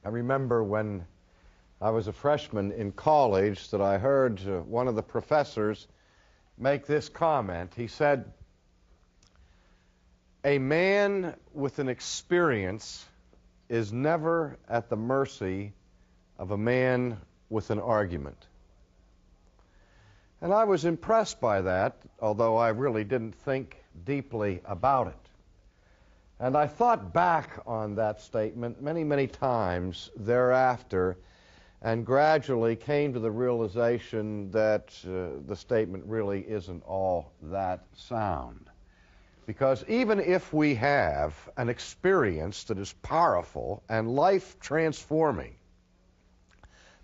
I remember when I was a freshman in college that I heard one of the professors make this comment. He said, "A man with an experience is never at the mercy of a man with an argument." And I was impressed by that, although I really didn't think deeply about it. And I thought back on that statement many, many times thereafter and gradually came to the realization that the statement really isn't all that sound. Because even if we have an experience that is powerful and life-transforming,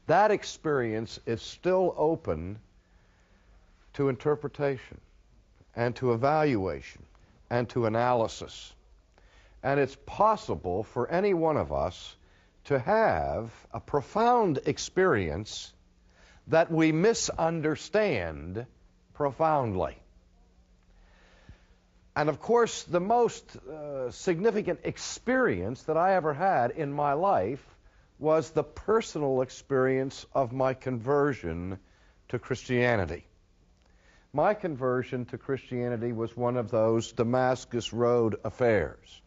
that experience is still open to interpretation and to evaluation and to analysis. And it's possible for any one of us to have a profound experience that we misunderstand profoundly. And of course, the most significant experience that I ever had in my life was the personal experience of my conversion to Christianity. My conversion to Christianity was one of those Damascus Road affairs,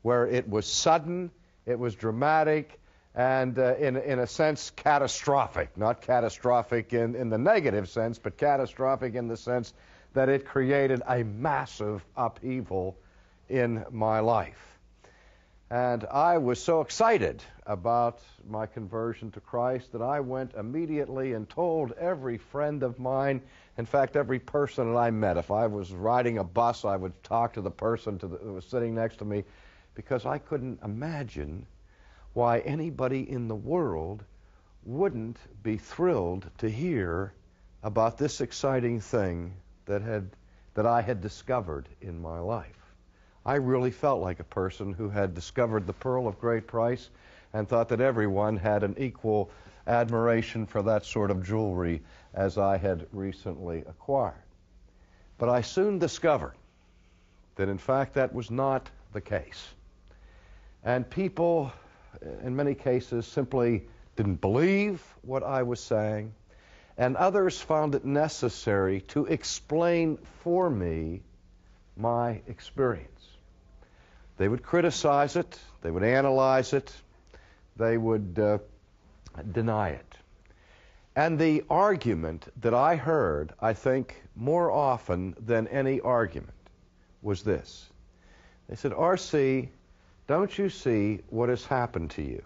where it was sudden, it was dramatic, and in a sense catastrophic. Not catastrophic in the negative sense, but catastrophic in the sense that it created a massive upheaval in my life. And I was so excited about my conversion to Christ that I went immediately and told every friend of mine, in fact, every person that I met. If I was riding a bus, I would talk to the person who was sitting next to me, because I couldn't imagine why anybody in the world wouldn't be thrilled to hear about this exciting thing that I had discovered in my life. I really felt like a person who had discovered the pearl of great price and thought that everyone had an equal admiration for that sort of jewelry as I had recently acquired. But I soon discovered that in fact that was not the case. And people, in many cases, simply didn't believe what I was saying, and others found it necessary to explain for me my experience. They would criticize it, they would analyze it, they would deny it. And the argument that I heard, I think, more often than any argument was this. They said, "R.C., don't you see what has happened to you?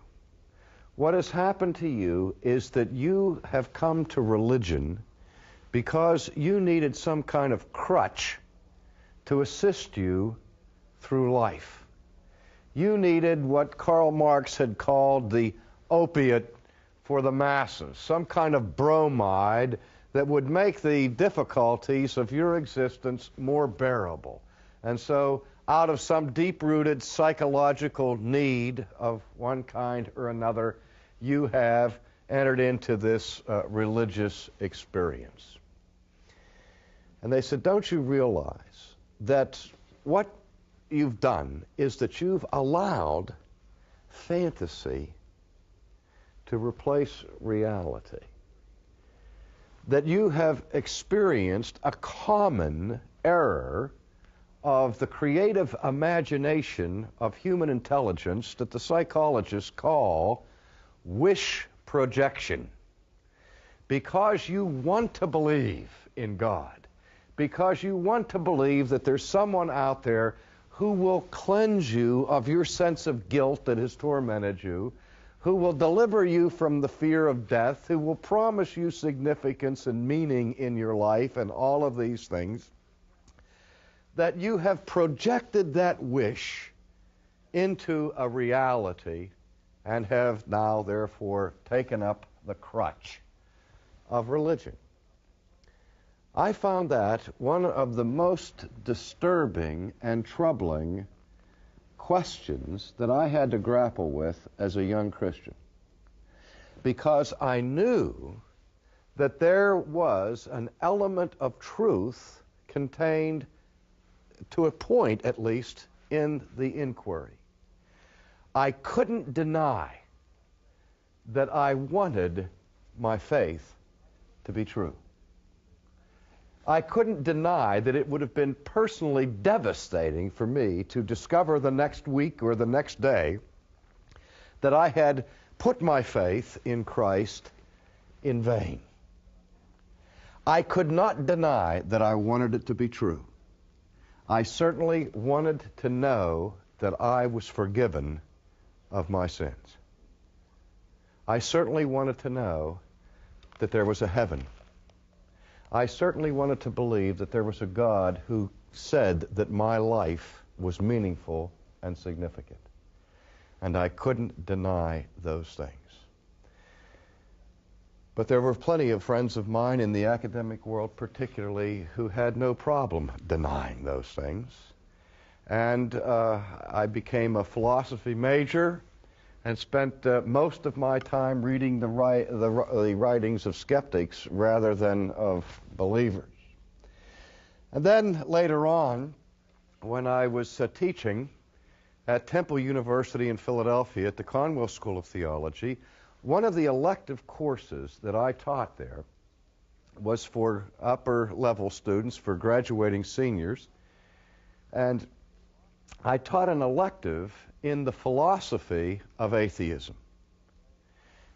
What has happened to you is that you have come to religion because you needed some kind of crutch to assist you through life. You needed what Karl Marx had called the opiate for the masses, some kind of bromide that would make the difficulties of your existence more bearable. And so, out of some deep-rooted psychological need of one kind or another, you have entered into this religious experience." And they said, "Don't you realize that what you've done is that you've allowed fantasy to replace reality? That you have experienced a common error of the creative imagination of human intelligence that the psychologists call wish projection. Because you want to believe in God, because you want to believe that there's someone out there who will cleanse you of your sense of guilt that has tormented you, who will deliver you from the fear of death, who will promise you significance and meaning in your life and all of these things, that you have projected that wish into a reality and have now, therefore, taken up the crutch of religion." I found that one of the most disturbing and troubling questions that I had to grapple with as a young Christian, because I knew that there was an element of truth contained, to a point at least, in the inquiry. I couldn't deny that I wanted my faith to be true. I couldn't deny that it would have been personally devastating for me to discover the next week or the next day that I had put my faith in Christ in vain. I could not deny that I wanted it to be true. I certainly wanted to know that I was forgiven of my sins. I certainly wanted to know that there was a heaven. I certainly wanted to believe that there was a God who said that my life was meaningful and significant. And I couldn't deny those things. But there were plenty of friends of mine in the academic world particularly who had no problem denying those things. And I became a philosophy major and spent most of my time reading the writings of skeptics rather than of believers. And then later on, when I was teaching at Temple University in Philadelphia at the Conwell School of Theology, one of the elective courses that I taught there was for upper-level students, for graduating seniors, and I taught an elective in the philosophy of atheism.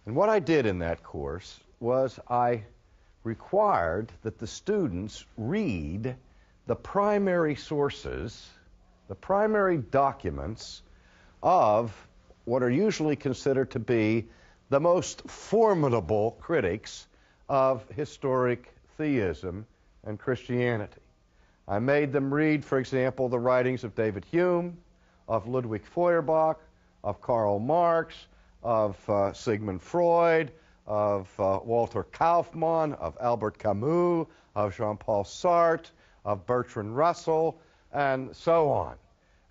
And what I did in that course was I required that the students read the primary sources, the primary documents of what are usually considered to be the most formidable critics of historic theism and Christianity. I made them read, for example, the writings of David Hume, of Ludwig Feuerbach, of Karl Marx, of Sigmund Freud, of Walter Kaufmann, of Albert Camus, of Jean-Paul Sartre, of Bertrand Russell, and so on.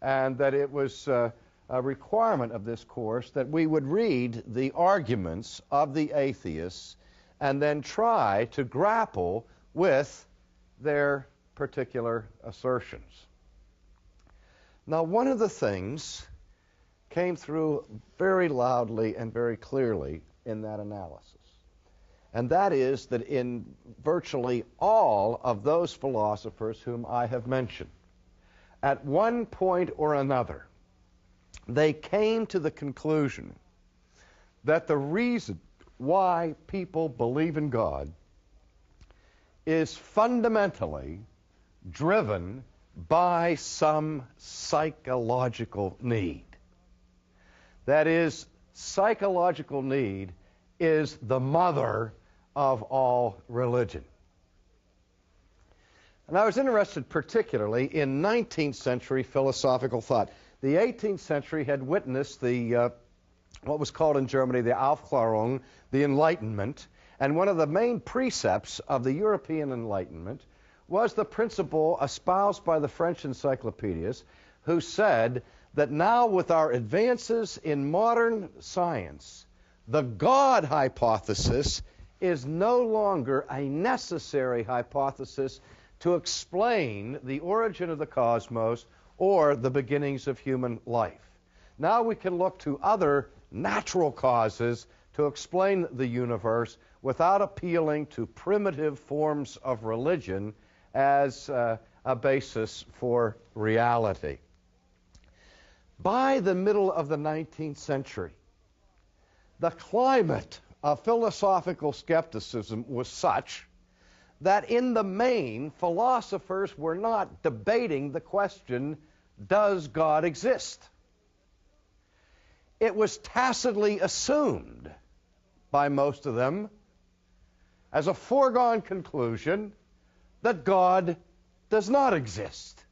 And that it was a requirement of this course that we would read the arguments of the atheists and then try to grapple with their particular assertions. Now, one of the things came through very loudly and very clearly in that analysis, and that is that in virtually all of those philosophers whom I have mentioned, at one point or another, they came to the conclusion that the reason why people believe in God is fundamentally driven by some psychological need. That is, psychological need is the mother of all religion. And I was interested particularly in 19th century philosophical thought. The 18th century had witnessed the what was called in Germany the Aufklärung, the Enlightenment, and one of the main precepts of the European Enlightenment was the principle espoused by the French encyclopedists, who said that now with our advances in modern science, the God hypothesis is no longer a necessary hypothesis to explain the origin of the cosmos or the beginnings of human life. Now we can look to other natural causes to explain the universe without appealing to primitive forms of religion as a basis for reality. By the middle of the 19th century, the climate of philosophical skepticism was such that in the main, philosophers were not debating the question, does God exist? It was tacitly assumed by most of them as a foregone conclusion that God does not exist.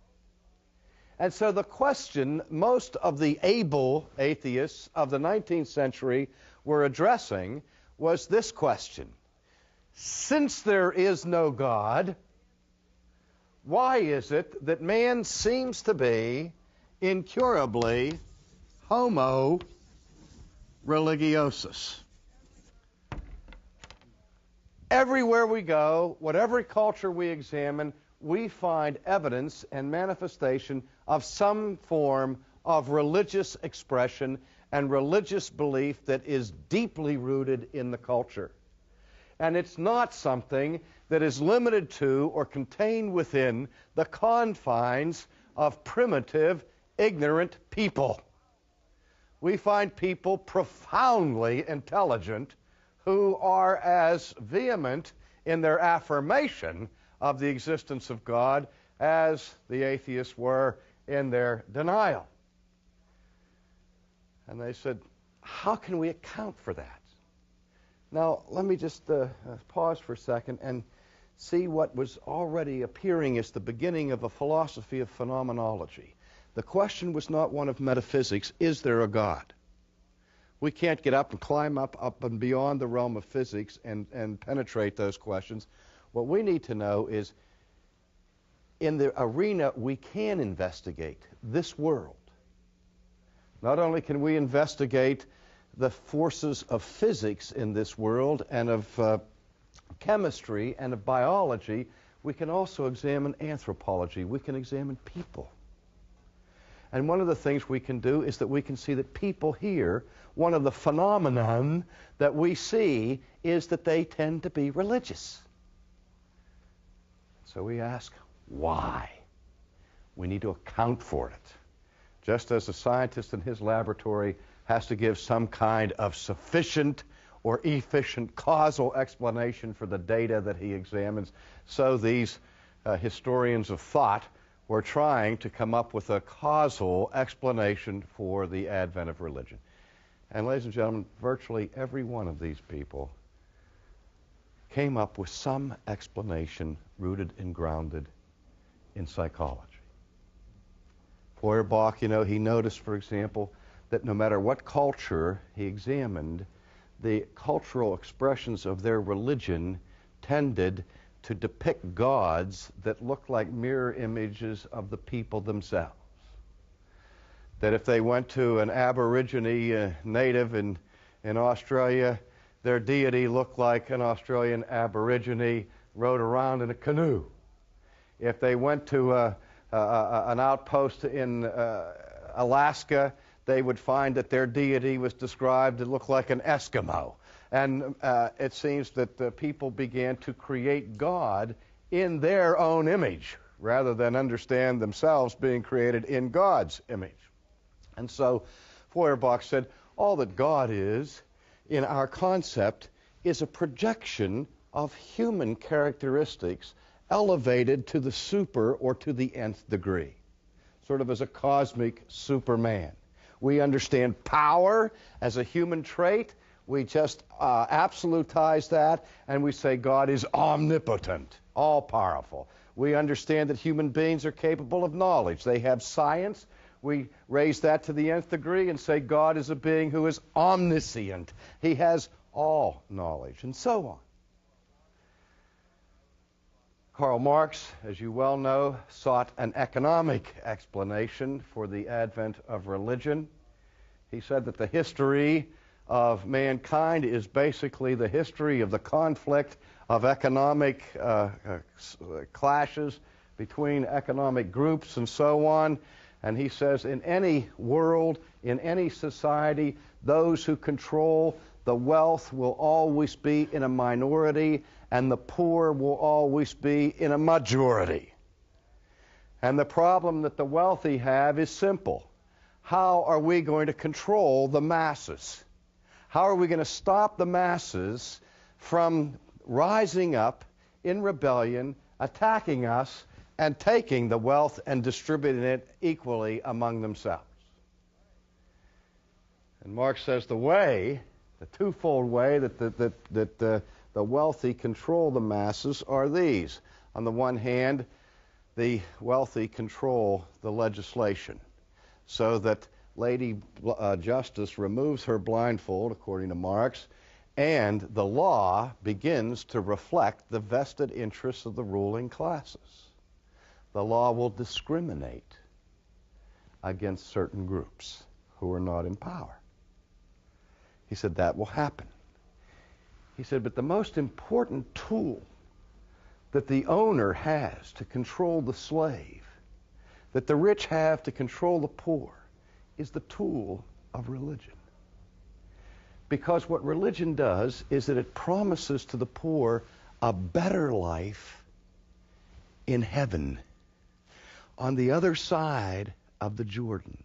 And so the question most of the able atheists of the 19th century were addressing was this question: since there is no God, why is it that man seems to be incurably homo religiosus? Everywhere we go, whatever culture we examine, we find evidence and manifestation of some form of religious expression, and religious belief that is deeply rooted in the culture. And it's not something that is limited to or contained within the confines of primitive, ignorant people. We find people profoundly intelligent who are as vehement in their affirmation of the existence of God as the atheists were in their denial. And they said, how can we account for that? Now, let me just pause for a second and see what was already appearing as the beginning of a philosophy of phenomenology. The question was not one of metaphysics, is there a God? We can't get up and climb up and beyond the realm of physics and penetrate those questions. What we need to know is, in the arena we can investigate this world. Not only can we investigate the forces of physics in this world and of chemistry and of biology, we can also examine anthropology. We can examine people. And one of the things we can do is that we can see that people here, one of the phenomenon that we see is that they tend to be religious. So we ask, why? We need to account for it. Just as a scientist in his laboratory has to give some kind of sufficient or efficient causal explanation for the data that he examines, so these historians of thought were trying to come up with a causal explanation for the advent of religion. And ladies and gentlemen, virtually every one of these people came up with some explanation rooted and grounded in psychology. Feuerbach, he noticed, for example, that no matter what culture he examined, the cultural expressions of their religion tended to depict gods that looked like mirror images of the people themselves. That if they went to an Aborigine native in Australia, their deity looked like an Australian Aborigine rode around in a canoe. If they went to an outpost in Alaska, they would find that their deity was described to look like an Eskimo. And it seems that the people began to create God in their own image, rather than understand themselves being created in God's image. And so Feuerbach said, all that God is, in our concept, is a projection of human characteristics elevated to the super or to the nth degree, sort of as a cosmic Superman. We understand power as a human trait. We just absolutize that, and we say God is omnipotent, all-powerful. We understand that human beings are capable of knowledge. They have science. We raise that to the nth degree and say God is a being who is omniscient. He has all knowledge, and so on. Karl Marx, as you well know, sought an economic explanation for the advent of religion. He said that the history of mankind is basically the history of the conflict of economic clashes between economic groups and so on. And he says in any world, in any society, those who control the wealth will always be in a minority, and the poor will always be in a majority. And the problem that the wealthy have is simple. How are we going to control the masses? How are we going to stop the masses from rising up in rebellion, attacking us, and taking the wealth and distributing it equally among themselves? And Marx says the twofold way that the wealthy control the masses are these. On the one hand, the wealthy control the legislation, so that Lady Justice removes her blindfold, according to Marx, and the law begins to reflect the vested interests of the ruling classes. The law will discriminate against certain groups who are not in power. He said that will happen. He said, but the most important tool that the owner has to control the slave, that the rich have to control the poor, is the tool of religion. Because what religion does is that it promises to the poor a better life in heaven, on the other side of the Jordan.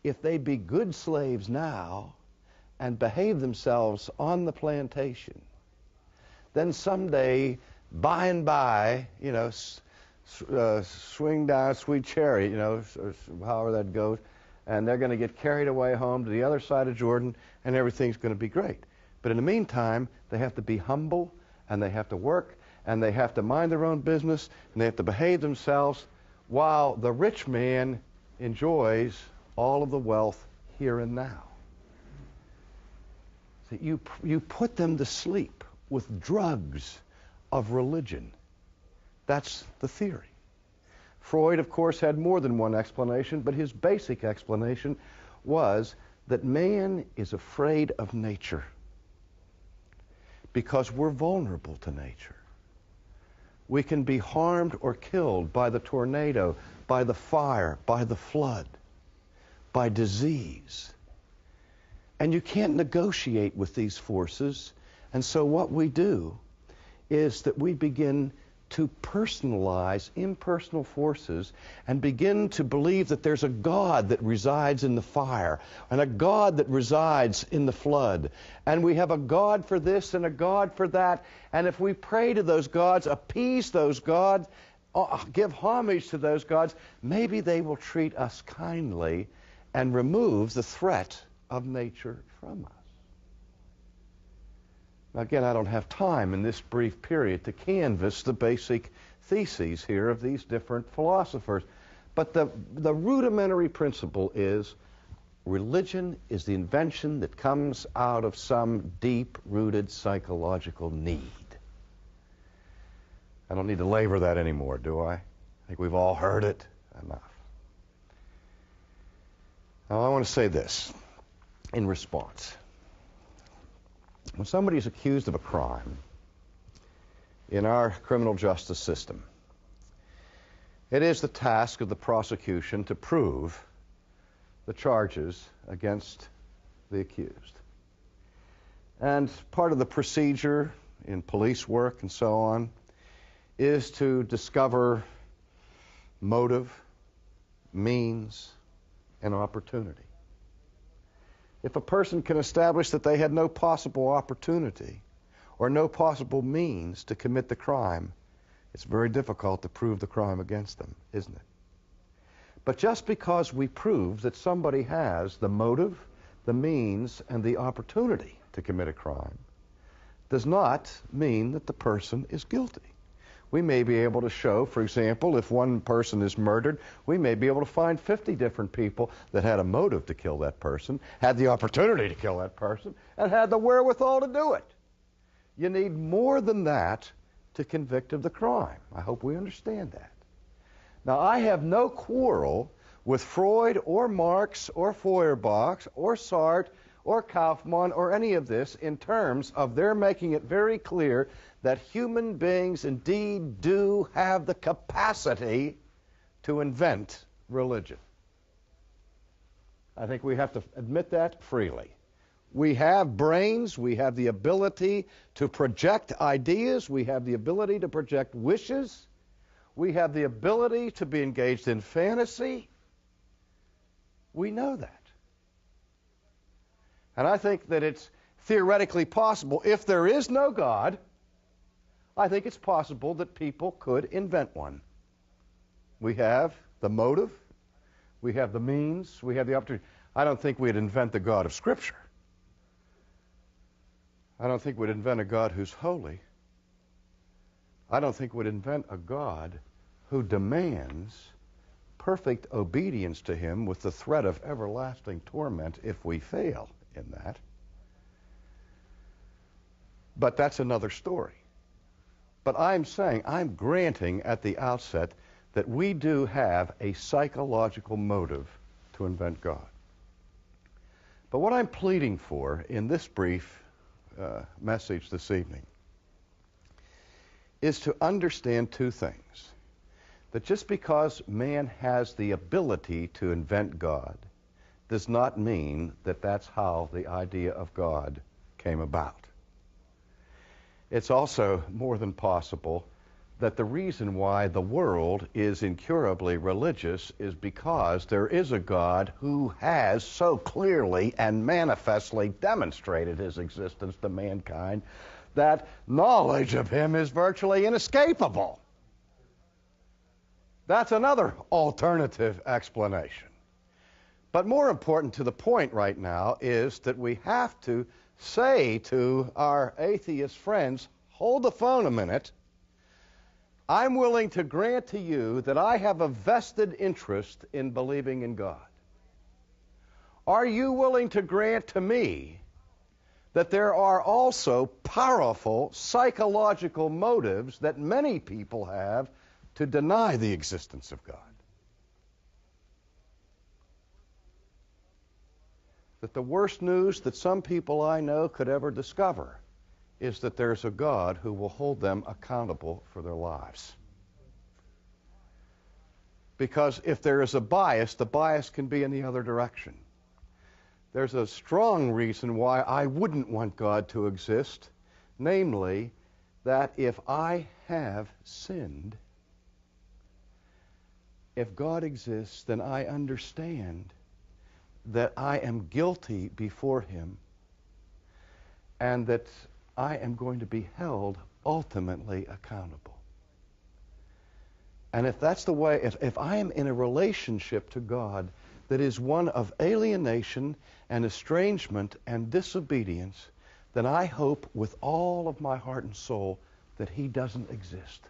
If they be good slaves now and behave themselves on the plantation, then someday, by and by, swing down sweet chariot, however that goes, and they're going to get carried away home to the other side of Jordan, and everything's going to be great. But in the meantime, they have to be humble, and they have to work, and they have to mind their own business, and they have to behave themselves, while the rich man enjoys all of the wealth here and now. So you put them to sleep with drugs of religion. That's the theory. Freud, of course, had more than one explanation, but his basic explanation was that man is afraid of nature because we're vulnerable to nature. We can be harmed or killed by the tornado, by the fire, by the flood, by disease. And you can't negotiate with these forces. And so what we do is that we begin to personalize impersonal forces and begin to believe that there's a God that resides in the fire and a God that resides in the flood. And we have a God for this and a God for that. And if we pray to those gods, appease those gods, give homage to those gods, maybe they will treat us kindly and remove the threat of nature from us. Now, again, I don't have time in this brief period to canvass the basic theses here of these different philosophers. But the rudimentary principle is religion is the invention that comes out of some deep-rooted psychological need. I don't need to labor that anymore, do I? I think we've all heard it enough. Now, I want to say this in response. When somebody is accused of a crime in our criminal justice system, it is the task of the prosecution to prove the charges against the accused. And part of the procedure in police work and so on is to discover motive, means, and opportunity. If a person can establish that they had no possible opportunity or no possible means to commit the crime, it's very difficult to prove the crime against them, isn't it? But just because we prove that somebody has the motive, the means, and the opportunity to commit a crime does not mean that the person is guilty. We may be able to show, for example, if one person is murdered, we may be able to find 50 different people that had a motive to kill that person, had the opportunity to kill that person, and had the wherewithal to do it. You need more than that to convict of the crime. I hope we understand that. Now, I have no quarrel with Freud or Marx or Feuerbach or Sartre or Kaufmann or any of this in terms of their making it very clear that human beings indeed do have the capacity to invent religion. I think we have to admit that freely. We have brains, we have the ability to project ideas, we have the ability to project wishes, we have the ability to be engaged in fantasy. We know that. And I think that it's theoretically possible, if there is no God, I think it's possible that people could invent one. We have the motive, we have the means, we have the opportunity. I don't think we'd invent the God of Scripture. I don't think we'd invent a God who's holy. I don't think we'd invent a God who demands perfect obedience to him with the threat of everlasting torment if we fail in that. But that's another story. But I'm saying, I'm granting at the outset that we do have a psychological motive to invent God. But what I'm pleading for in this brief message this evening is to understand two things. That just because man has the ability to invent God does not mean that that's how the idea of God came about. It's also more than possible that the reason why the world is incurably religious is because there is a God who has so clearly and manifestly demonstrated his existence to mankind that knowledge of him is virtually inescapable. That's another alternative explanation. But more important to the point right now is that we have to say to our atheist friends, hold the phone a minute. I'm willing to grant to you that I have a vested interest in believing in God. Are you willing to grant to me that there are also powerful psychological motives that many people have to deny the existence of God? That the worst news that some people I know could ever discover is that there's a God who will hold them accountable for their lives. Because if there is a bias, the bias can be in the other direction. There's a strong reason why I wouldn't want God to exist, namely that if I have sinned, if God exists, then I understand that I am guilty before him and that I am going to be held ultimately accountable. And if that's the way, if I am in a relationship to God that is one of alienation and estrangement and disobedience, then I hope with all of my heart and soul that he doesn't exist.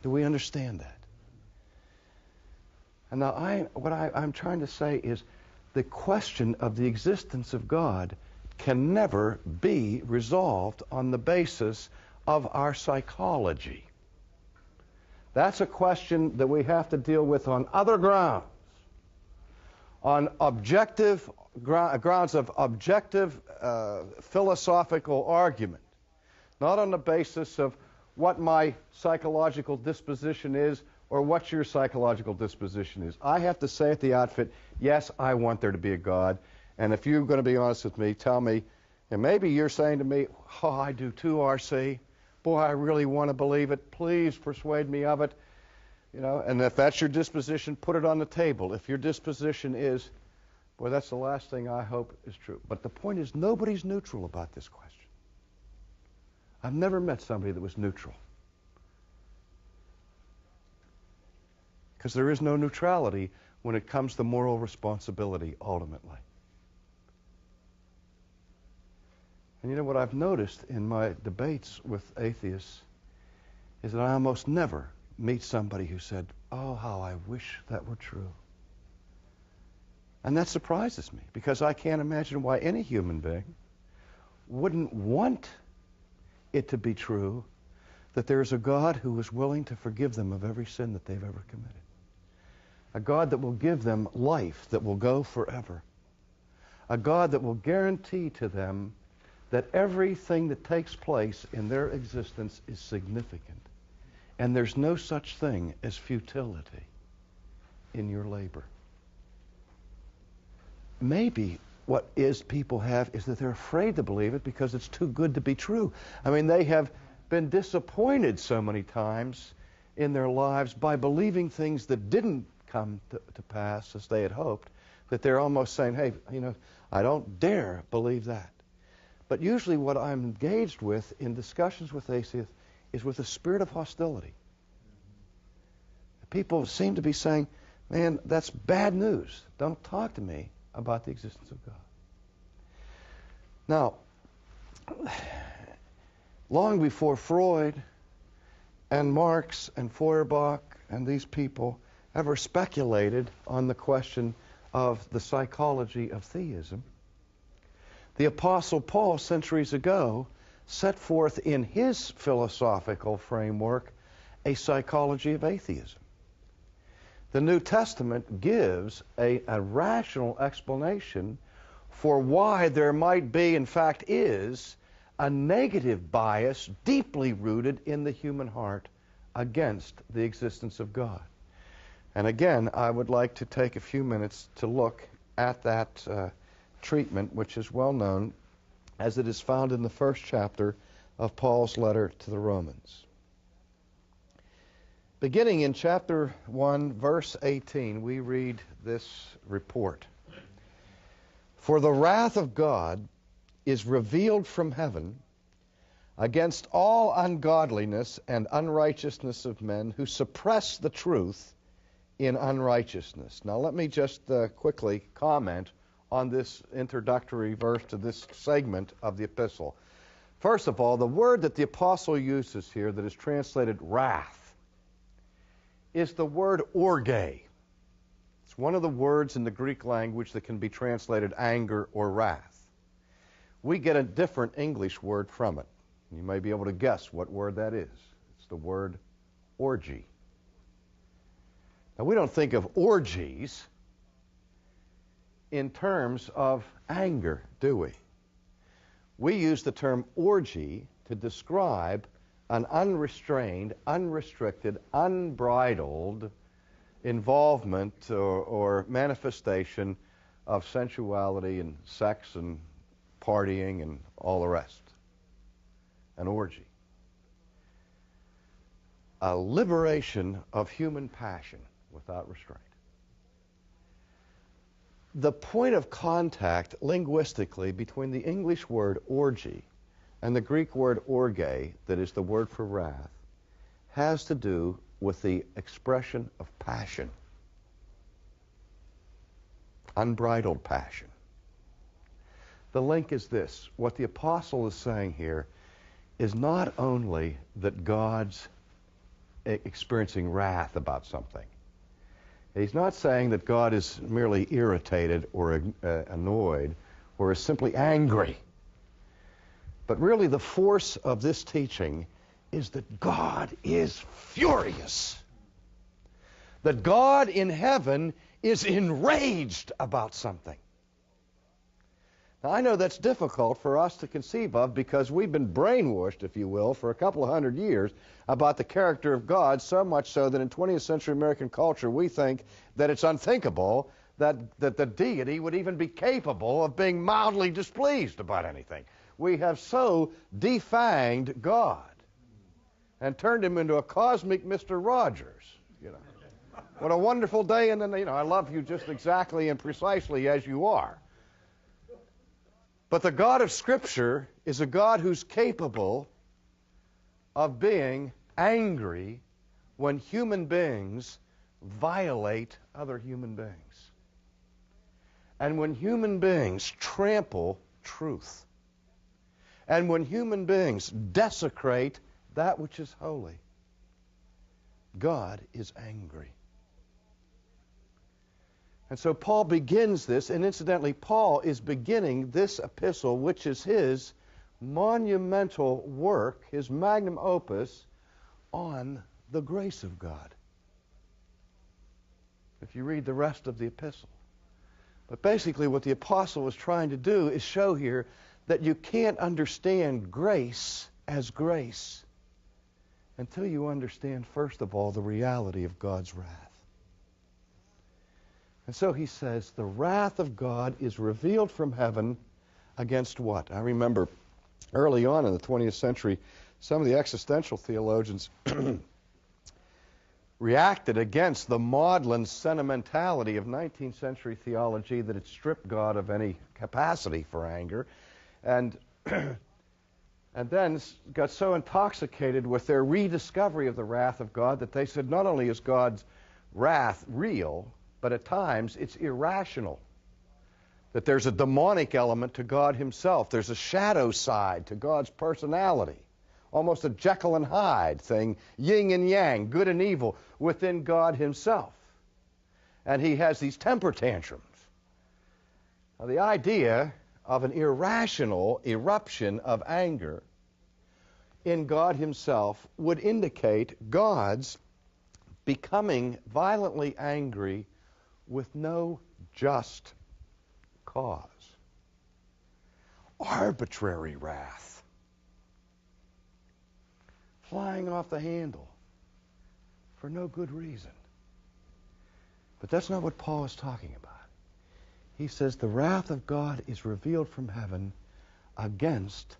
Do we understand that? And now I'm trying to say is the question of the existence of God can never be resolved on the basis of our psychology. That's a question that we have to deal with on other grounds, on objective grounds of objective philosophical argument, not on the basis of what my psychological disposition is or what your psychological disposition is. I have to say at the outfit, yes, I want there to be a God. And if you're going to be honest with me, tell me, and maybe you're saying to me, oh, I do too, R.C. Boy, I really want to believe it. Please persuade me of it. You know, and if that's your disposition, put it on the table. If your disposition is, boy, that's the last thing I hope is true. But the point is, nobody's neutral about this question. I've never met somebody that was neutral. Because there is no neutrality when it comes to moral responsibility, ultimately. And you know what I've noticed in my debates with atheists is that I almost never meet somebody who said, oh, how I wish that were true. And that surprises me, because I can't imagine why any human being wouldn't want it to be true that there's a God who is willing to forgive them of every sin that they've ever committed. A God that will give them life that will go forever. A God that will guarantee to them that everything that takes place in their existence is significant. And there's no such thing as futility in your labor. Maybe what people have is that they're afraid to believe it because it's too good to be true. I mean, they have been disappointed so many times in their lives by believing things that didn't come to pass as they had hoped, that they're almost saying, hey, you know, I don't dare believe that. But usually what I'm engaged with in discussions with atheists is with a spirit of hostility. People seem to be saying, man, that's bad news. Don't talk to me about the existence of God. Now, long before Freud and Marx and Feuerbach and these people ever speculated on the question of the psychology of theism, the Apostle Paul, centuries ago, set forth in his philosophical framework a psychology of atheism. The New Testament gives a rational explanation for why there might be, in fact is, a negative bias deeply rooted in the human heart against the existence of God. And again, I would like to take a few minutes to look at that treatment, which is well known as it is found in the first chapter of Paul's letter to the Romans. Beginning in chapter 1, verse 18, we read this report. For the wrath of God is revealed from heaven against all ungodliness and unrighteousness of men who suppress the truth in unrighteousness. Now let me just quickly comment on this introductory verse to this segment of the epistle. First of all, the word that the apostle uses here that is translated wrath is the word orge. It's one of the words in the Greek language that can be translated anger or wrath. We get a different English word from it. You may be able to guess what word that is. It's the word orgy. Now, we don't think of orgies in terms of anger, do we? We use the term orgy to describe an unrestrained, unrestricted, unbridled involvement or manifestation of sensuality and sex and partying and all the rest. An orgy. A liberation of human passion without restraint. The point of contact linguistically between the English word orgy and the Greek word orge, that is the word for wrath, has to do with the expression of passion. Unbridled passion. The link is this. What the apostle is saying here is not only that God's experiencing wrath about something. He's not saying that God is merely irritated or annoyed or is simply angry. But really the force of this teaching is that God is furious. That God in heaven is enraged about something. Now, I know that's difficult for us to conceive of because we've been brainwashed, if you will, for a couple of hundred years about the character of God, so much so that in 20th century American culture we think that it's unthinkable that the deity would even be capable of being mildly displeased about anything. We have so defanged God and turned him into a cosmic Mr. Rogers, you know. What a wonderful day, and then, you know, I love you just exactly and precisely as you are. But the God of Scripture is a God who's capable of being angry when human beings violate other human beings. And when human beings trample truth. And when human beings desecrate that which is holy. God is angry. And so Paul begins this, and incidentally, Paul is beginning this epistle, which is his monumental work, his magnum opus, on the grace of God. If you read the rest of the epistle. But basically what the apostle was trying to do is show here that you can't understand grace as grace until you understand, first of all, the reality of God's wrath. And so he says, the wrath of God is revealed from heaven against what? I remember early on in the 20th century, some of the existential theologians reacted against the maudlin sentimentality of 19th century theology that had stripped God of any capacity for anger, and then got so intoxicated with their rediscovery of the wrath of God that they said not only is God's wrath real, but at times it's irrational. That there's a demonic element to God himself. There's a shadow side to God's personality. Almost a Jekyll and Hyde thing, yin and yang, good and evil, within God himself. And he has these temper tantrums. Now, the idea of an irrational eruption of anger in God himself would indicate God's becoming violently angry with no just cause. Arbitrary wrath. Flying off the handle for no good reason. But that's not what Paul is talking about. He says the wrath of God is revealed from heaven against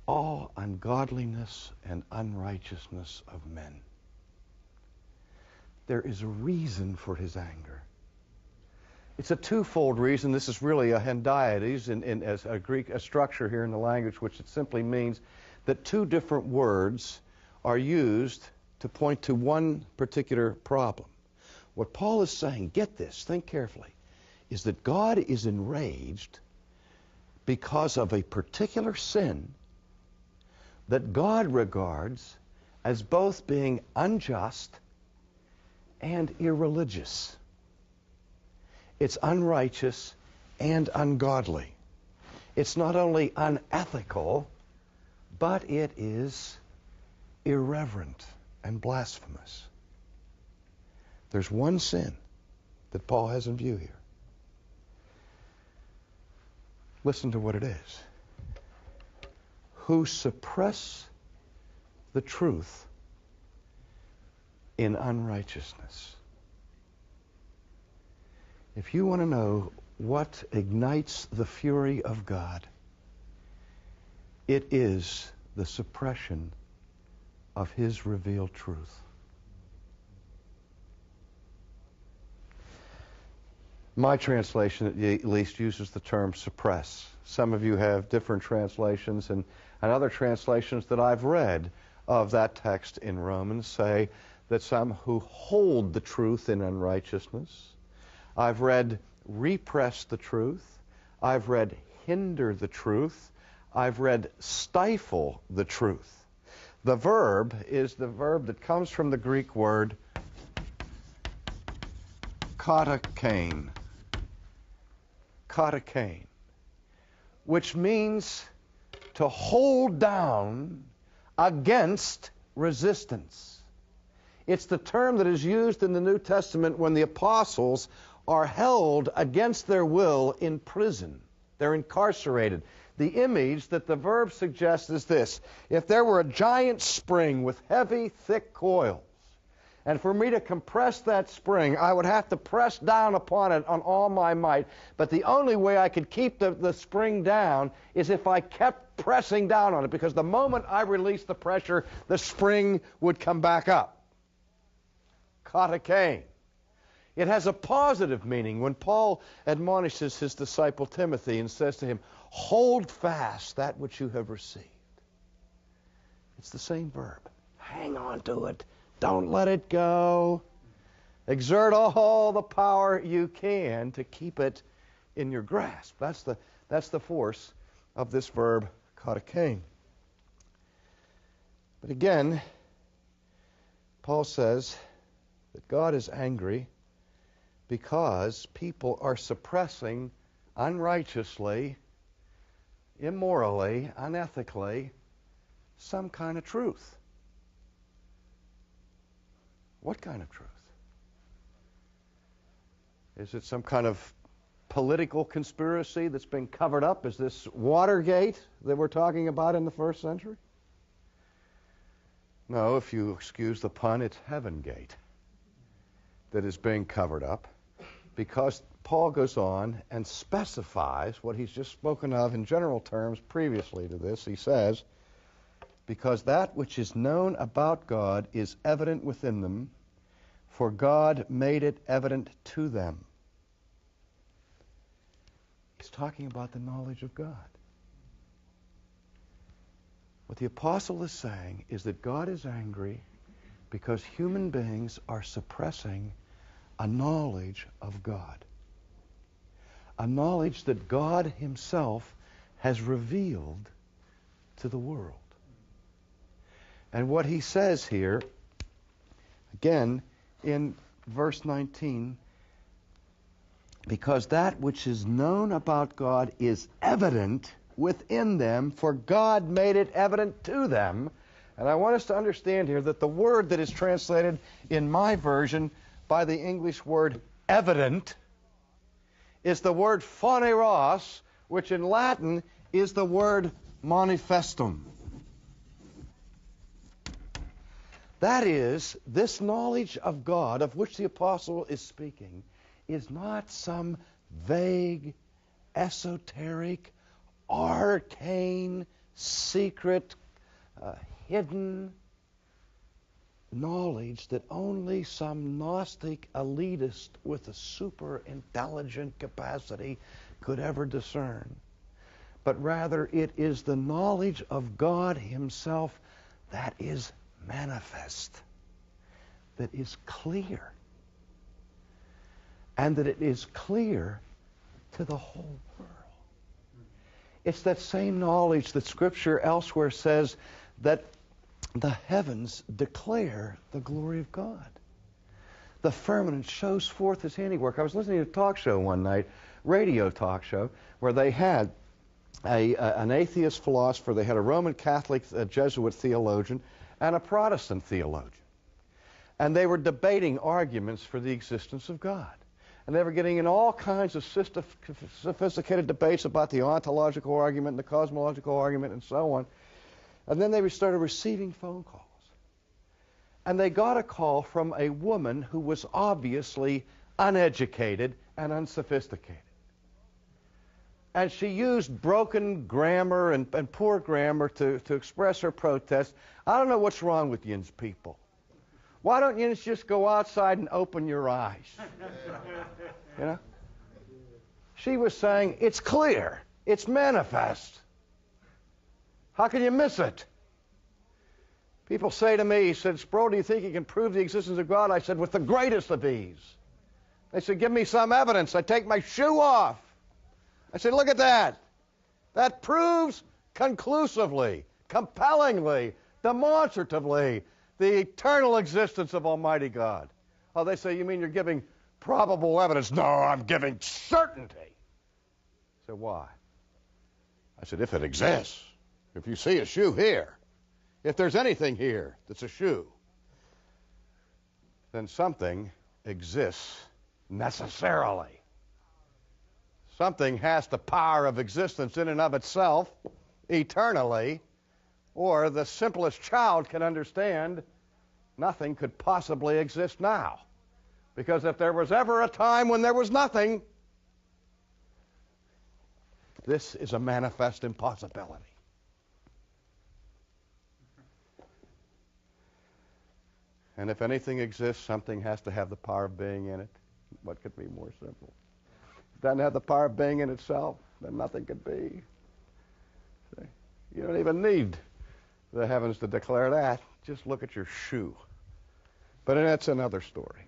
all ungodliness and unrighteousness of men. There is a reason for his anger. It's a twofold reason. This is really a hendiades as a Greek structure here in the language, which it simply means that two different words are used to point to one particular problem. What Paul is saying, get this, think carefully, is that God is enraged because of a particular sin that God regards as both being unjust and irreligious. It's unrighteous and ungodly. It's not only unethical, but it is irreverent and blasphemous. There's one sin that Paul has in view here. Listen to what it is. Who suppress the truth in unrighteousness. If you want to know what ignites the fury of God, it is the suppression of his revealed truth. My translation, at least, uses the term suppress. Some of you have different translations, and other translations that I've read of that text in Romans say that some who hold the truth in unrighteousness. I've read repress the truth. I've read hinder the truth. I've read stifle the truth. The verb is the verb that comes from the Greek word katakain. Katakain, which means to hold down against resistance. It's the term that is used in the New Testament when the apostles are held against their will in prison. They're incarcerated. The image that the verb suggests is this. If there were a giant spring with heavy, thick coils, and for me to compress that spring, I would have to press down upon it on all my might. But the only way I could keep the spring down is if I kept pressing down on it, because the moment I released the pressure, the spring would come back up. Katakain. It has a positive meaning when Paul admonishes his disciple Timothy and says to him, hold fast that which you have received. It's the same verb. Hang on to it. Don't let it go. Exert all the power you can to keep it in your grasp. That's the force of this verb, katakain. But again, Paul says that God is angry because people are suppressing unrighteously, immorally, unethically, some kind of truth. What kind of truth? Is it some kind of political conspiracy that's been covered up? Is this Watergate that we're talking about in the first century? No, if you excuse the pun, it's Heavengate that is being covered up, because Paul goes on and specifies what he's just spoken of in general terms previously to this. He says, because that which is known about God is evident within them, for God made it evident to them. He's talking about the knowledge of God. What the apostle is saying is that God is angry because human beings are suppressing a knowledge of God. A knowledge that God himself has revealed to the world. And what he says here, again, in verse 19, because that which is known about God is evident within them, for God made it evident to them. And I want us to understand here that the word that is translated in my version by the English word evident is the word phaneros, which in Latin is the word manifestum. That is, this knowledge of God of which the apostle is speaking is not some vague, esoteric, arcane, secret, hidden knowledge that only some Gnostic elitist with a super intelligent capacity could ever discern. But rather it is the knowledge of God Himself that is manifest, that is clear, and that it is clear to the whole world. It's that same knowledge that Scripture elsewhere says that the heavens declare the glory of God. The firmament shows forth His handiwork. I was listening to a talk show one night, radio talk show, where they had an atheist philosopher, they had a Roman Catholic Jesuit theologian, and a Protestant theologian. And they were debating arguments for the existence of God. And they were getting in all kinds of sophisticated debates about the ontological argument and the cosmological argument and so on. And then they started receiving phone calls. And they got a call from a woman who was obviously uneducated and unsophisticated. And she used broken grammar and poor grammar to express her protest. I don't know what's wrong with you people. Why don't you just go outside and open your eyes? You know? She was saying, it's clear. It's manifest. How can you miss it? People say to me, he said, Sproul, do you think you can prove the existence of God? I said, with the greatest of ease. They said, give me some evidence. I take my shoe off. I said, look at that. That proves conclusively, compellingly, demonstratively the eternal existence of Almighty God. Oh, they say, you mean you're giving probable evidence? No, I'm giving certainty. I said, why? I said, if it exists, if you see a shoe here, if there's anything here that's a shoe, then something exists necessarily. Something has the power of existence in and of itself, eternally, or the simplest child can understand nothing could possibly exist now. Because if there was ever a time when there was nothing, this is a manifest impossibility. And if anything exists, something has to have the power of being in it. What could be more simple? If it doesn't have the power of being in itself, then nothing could be. See? You don't even need the heavens to declare that. Just look at your shoe. But that's another story.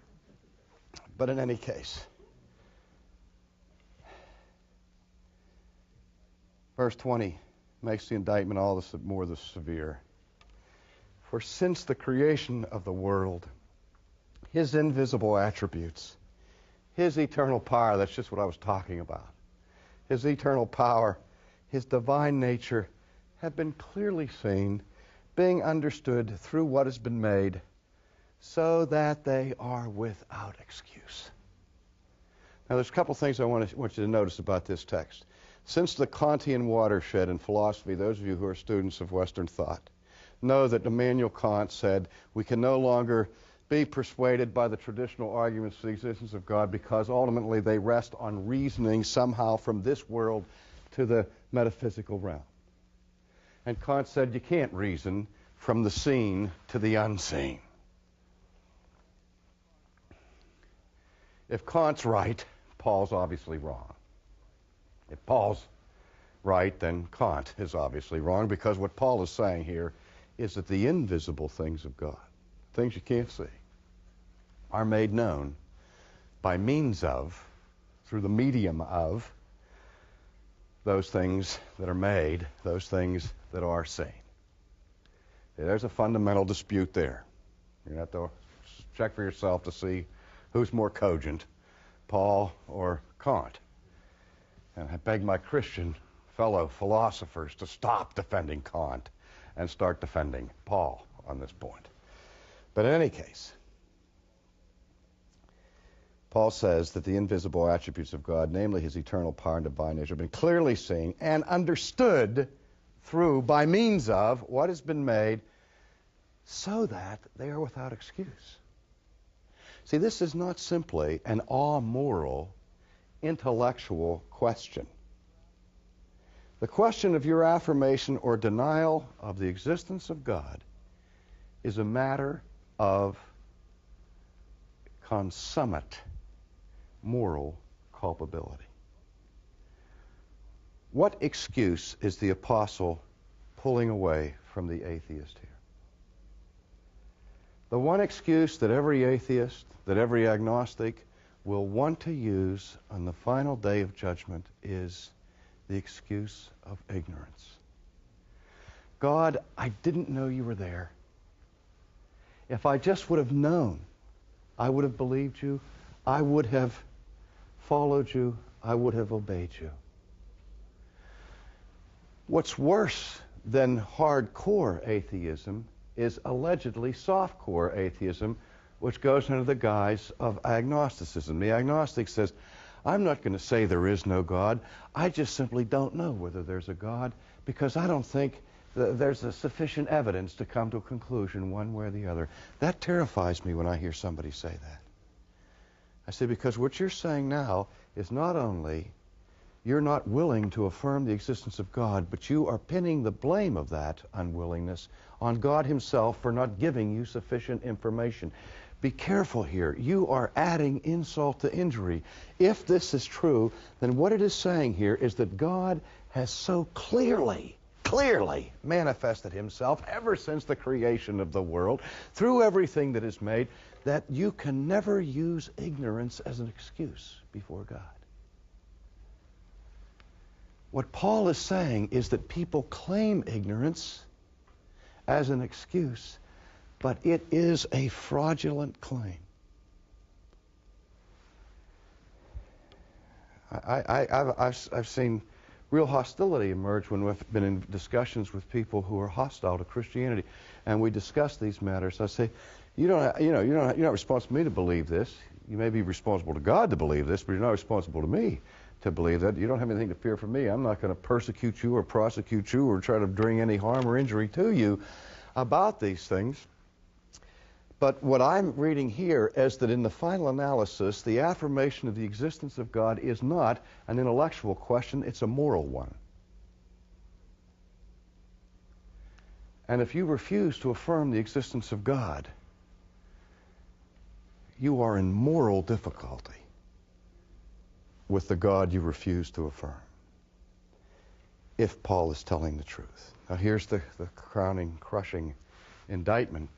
But in any case, verse 20 makes the indictment all the more severe. For since the creation of the world, His invisible attributes, His eternal power, that's just what I was talking about, His eternal power, His divine nature have been clearly seen, being understood through what has been made, so that they are without excuse. Now there's a couple things I want you to notice about this text. Since the Kantian watershed in philosophy, those of you who are students of Western thought know that Immanuel Kant said we can no longer be persuaded by the traditional arguments for the existence of God because ultimately they rest on reasoning somehow from this world to the metaphysical realm. And Kant said you can't reason from the seen to the unseen. If Kant's right, Paul's obviously wrong. If Paul's right, then Kant is obviously wrong, because what Paul is saying here is that the invisible things of God, things you can't see, are made known by means of, through the medium of, those things that are made, those things that are seen. There's a fundamental dispute there. You have to check for yourself to see who's more cogent, Paul or Kant. And I beg my Christian fellow philosophers to stop defending Kant and start defending Paul on this point. But in any case, Paul says that the invisible attributes of God, namely His eternal power and divine nature, have been clearly seen and understood through, by means of, what has been made, so that they are without excuse. See, this is not simply an amoral, intellectual question. The question of your affirmation or denial of the existence of God is a matter of consummate moral culpability. What excuse is the apostle pulling away from the atheist here? The one excuse that every atheist, that every agnostic will want to use on the final day of judgment is the excuse of ignorance. God, I didn't know you were there. If I just would have known, I would have believed you, I would have followed you, I would have obeyed you. What's worse than hardcore atheism is allegedly softcore atheism, which goes under the guise of agnosticism. The agnostic says, I'm not going to say there is no God. I just simply don't know whether there's a God because I don't think there's a sufficient evidence to come to a conclusion one way or the other. That terrifies me when I hear somebody say that. I say, because what you're saying now is not only you're not willing to affirm the existence of God, but you are pinning the blame of that unwillingness on God himself for not giving you sufficient information. Be careful here. You are adding insult to injury. If this is true, then what it is saying here is that God has so clearly manifested himself ever since the creation of the world, through everything that is made, that you can never use ignorance as an excuse before God. What Paul is saying is that people claim ignorance as an excuse, but it is a fraudulent claim. I've seen real hostility emerge when we've been in discussions with people who are hostile to Christianity, and we discuss these matters. I say, you're not responsible to me to believe this. You may be responsible to God to believe this, but you're not responsible to me to believe that. You don't have anything to fear from me. I'm not going to persecute you or prosecute you or try to bring any harm or injury to you about these things. But what I'm reading here is that in the final analysis, the affirmation of the existence of God is not an intellectual question, it's a moral one. And if you refuse to affirm the existence of God, you are in moral difficulty with the God you refuse to affirm, if Paul is telling the truth. Now here's the crowning, crushing indictment.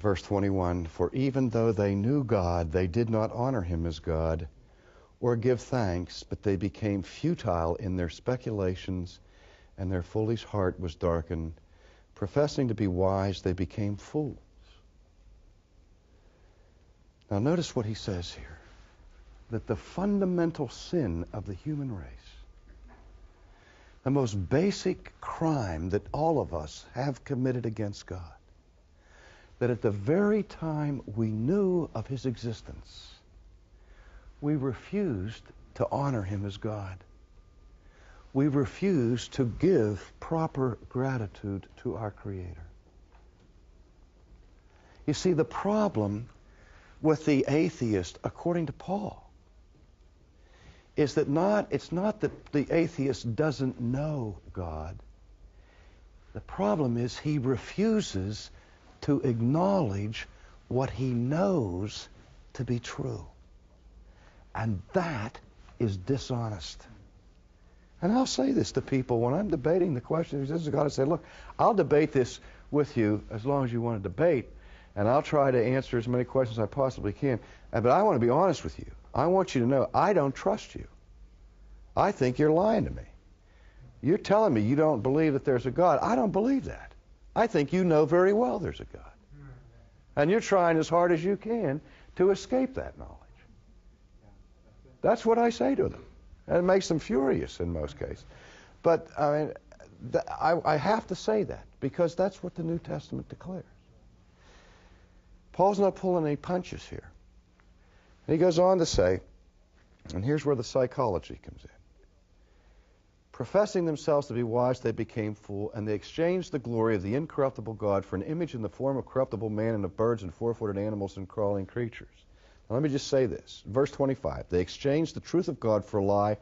Verse 21, for even though they knew God, they did not honor him as God or give thanks, but they became futile in their speculations, and their foolish heart was darkened. Professing to be wise, they became fools. Now notice what he says here, that the fundamental sin of the human race, the most basic crime that all of us have committed against God, that at the very time we knew of his existence, we refused to honor him as God. We refused to give proper gratitude to our Creator. You see, the problem with the atheist, according to Paul, is that it's not that the atheist doesn't know God. The problem is he refuses to acknowledge what he knows to be true. And that is dishonest. And I'll say this to people when I'm debating the question of the existence of God. I say, look, I'll debate this with you as long as you want to debate, and I'll try to answer as many questions as I possibly can. But I want to be honest with you. I want you to know I don't trust you. I think you're lying to me. You're telling me you don't believe that there's a God. I don't believe that. I think you know very well there's a God. And you're trying as hard as you can to escape that knowledge. That's what I say to them. And it makes them furious in most cases. But I mean, I have to say that because that's what the New Testament declares. Paul's not pulling any punches here. And he goes on to say, and here's where the psychology comes in. Professing themselves to be wise, they became fools, and they exchanged the glory of the incorruptible God for an image in the form of corruptible man and of birds and four-footed animals and crawling creatures. Now, let me just say this. Verse 25, they exchanged the truth of God for a lie,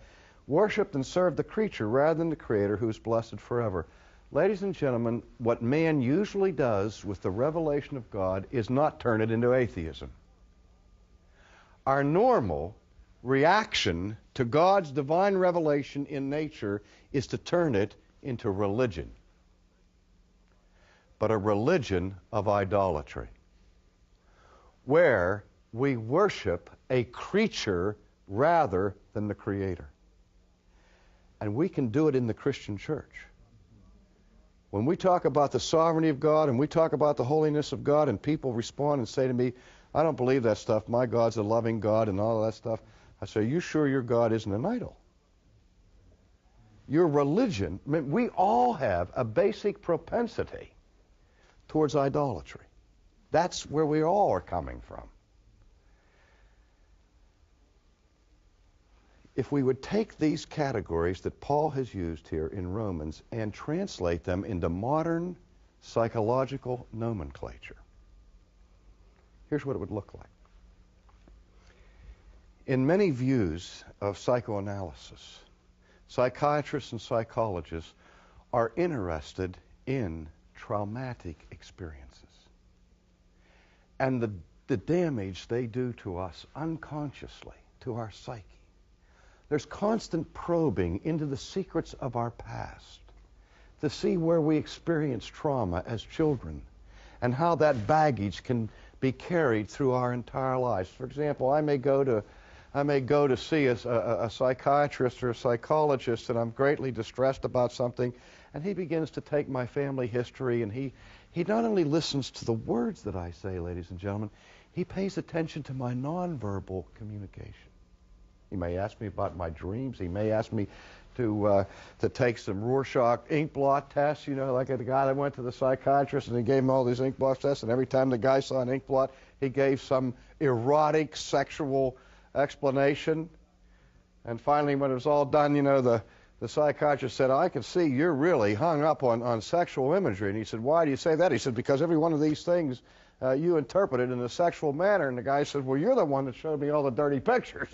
worshipped and served the creature rather than the Creator who is blessed forever. Ladies and gentlemen, what man usually does with the revelation of God is not turn it into atheism. Our normal reaction to God's divine revelation in nature is to turn it into religion, but a religion of idolatry, where we worship a creature rather than the Creator. And we can do it in the Christian church. When we talk about the sovereignty of God and we talk about the holiness of God and people respond and say to me, I don't believe that stuff, my God's a loving God and all of that stuff, I say, are you sure your God isn't an idol? Your religion, I mean, we all have a basic propensity towards idolatry. That's where we all are coming from. If we would take these categories that Paul has used here in Romans and translate them into modern psychological nomenclature, here's what it would look like. In many views of psychoanalysis, psychiatrists and psychologists are interested in traumatic experiences and the damage they do to us unconsciously, to our psyche. There's constant probing into the secrets of our past to see where we experienced trauma as children and how that baggage can be carried through our entire lives. For example, I may go to see a psychiatrist or a psychologist, and I'm greatly distressed about something, and he begins to take my family history, and he not only listens to the words that I say, ladies and gentlemen, he pays attention to my nonverbal communication. He may ask me about my dreams. He may ask me to take some Rorschach ink blot tests, you know, like the guy that went to the psychiatrist and he gave him all these ink blot tests, and every time the guy saw an ink blot, he gave some erotic sexual explanation. And finally, when it was all done, you know, the psychiatrist said, I can see you're really hung up on sexual imagery. And he said, why do you say that? He said, because every one of these things you interpret it in a sexual manner. And the guy said, well, you're the one that showed me all the dirty pictures.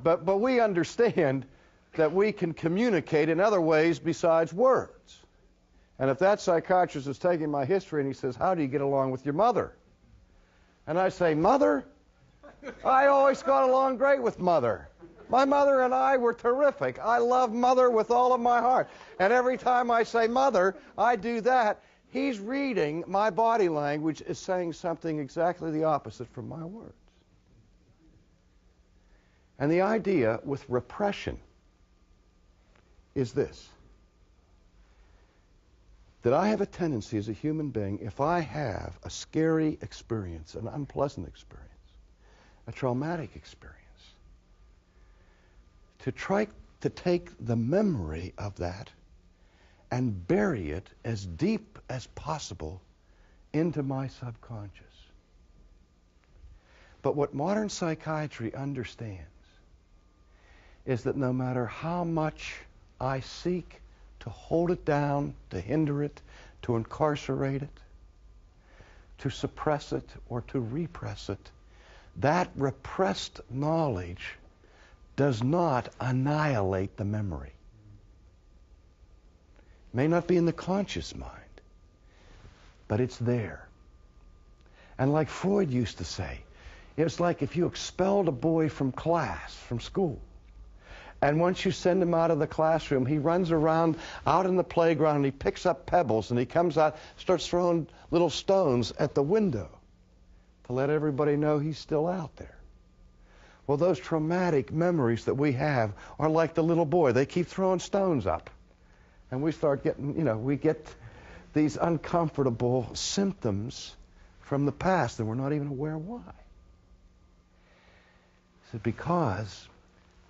But we understand that we can communicate in other ways besides words. And if that psychiatrist is taking my history and he says, how do you get along with your mother? And I say, Mother? I always got along great with Mother. My mother and I were terrific. I love Mother with all of my heart. And every time I say Mother, I do that. He's reading my body language as saying something exactly the opposite from my words. And the idea with repression is this: that I have a tendency as a human being, if I have a scary experience, an unpleasant experience, a traumatic experience, to try to take the memory of that and bury it as deep as possible into my subconscious. But what modern psychiatry understands is that no matter how much I seek to hold it down, to hinder it, to incarcerate it, to suppress it, or to repress it, that repressed knowledge does not annihilate the memory. It may not be in the conscious mind, but it's there. And like Freud used to say, it's like if you expelled a boy from class, from school, and once you send him out of the classroom, he runs around out in the playground and he picks up pebbles and he comes out, starts throwing little stones at the window to let everybody know he's still out there. Well, those traumatic memories that we have are like the little boy. They keep throwing stones up. And we start getting, we get these uncomfortable symptoms from the past and we're not even aware why. It's because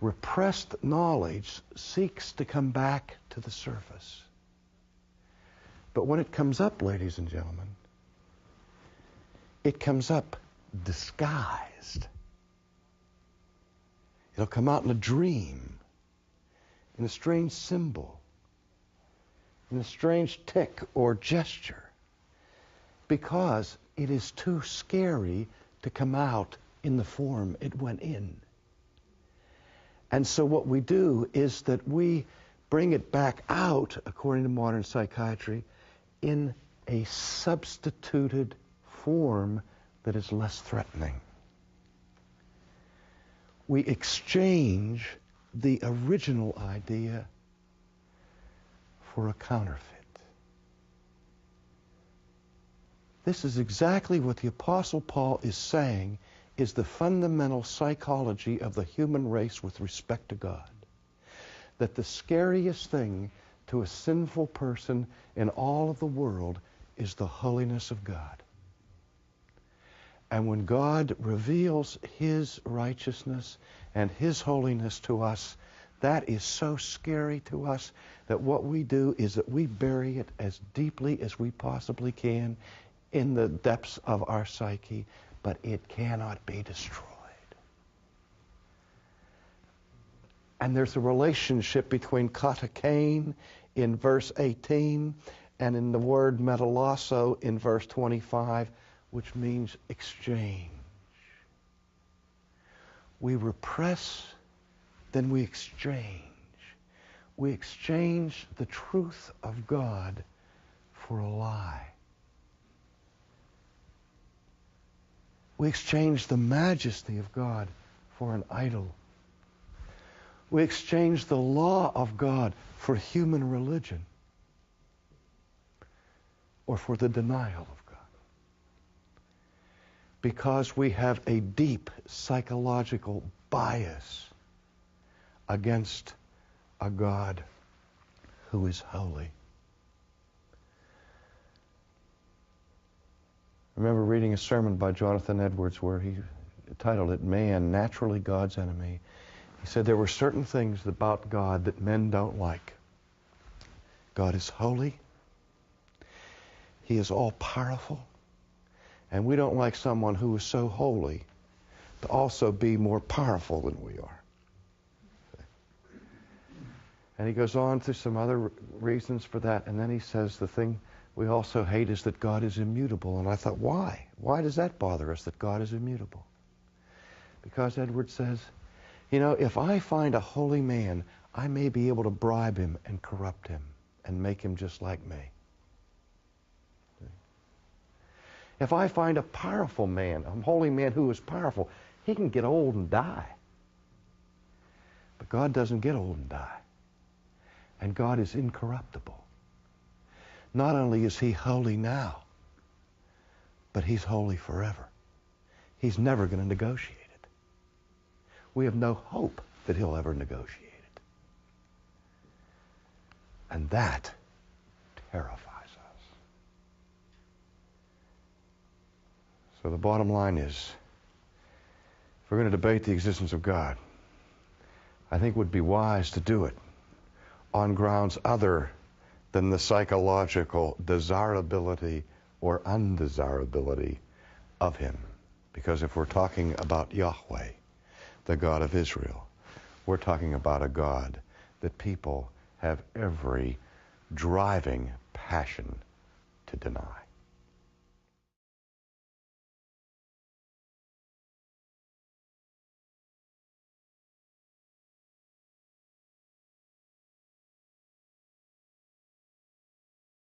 repressed knowledge seeks to come back to the surface. But when it comes up, ladies and gentlemen, it comes up disguised. It'll come out in a dream, in a strange symbol, in a strange tic or gesture, because it is too scary to come out in the form it went in. And so what we do is that we bring it back out, according to modern psychiatry, in a substituted form that is less threatening. We exchange the original idea for a counterfeit. This is exactly what the Apostle Paul is saying is the fundamental psychology of the human race with respect to God. That the scariest thing to a sinful person in all of the world is the holiness of God. And when God reveals His righteousness and His holiness to us, that is so scary to us that what we do is that we bury it as deeply as we possibly can in the depths of our psyche, but it cannot be destroyed. And there's a relationship between katakain in verse 18 and in the word metalasso in verse 25, which means exchange. We repress, then we exchange. We exchange the truth of God for a lie. We exchange the majesty of God for an idol. We exchange the law of God for human religion or for the denial of God. Because we have a deep psychological bias against a God who is holy. I remember reading a sermon by Jonathan Edwards where he titled it, Man, Naturally God's Enemy. He said there were certain things about God that men don't like. God is holy. He is all-powerful. And we don't like someone who is so holy to also be more powerful than we are. And he goes on to some other reasons for that, and then he says the thing we also hate is that God is immutable. And I thought, why? Why does that bother us, that God is immutable? Because Edwards says, you know, if I find a holy man, I may be able to bribe him and corrupt him and make him just like me. If I find a powerful man, a holy man who is powerful, he can get old and die. But God doesn't get old and die. And God is incorruptible. Not only is He holy now, but He's holy forever. He's never going to negotiate it. We have no hope that He'll ever negotiate it. And that terrifies us. So the bottom line is, if we're going to debate the existence of God, I think it would be wise to do it on grounds other than the psychological desirability or undesirability of Him. Because if we're talking about Yahweh, the God of Israel, we're talking about a God that people have every driving passion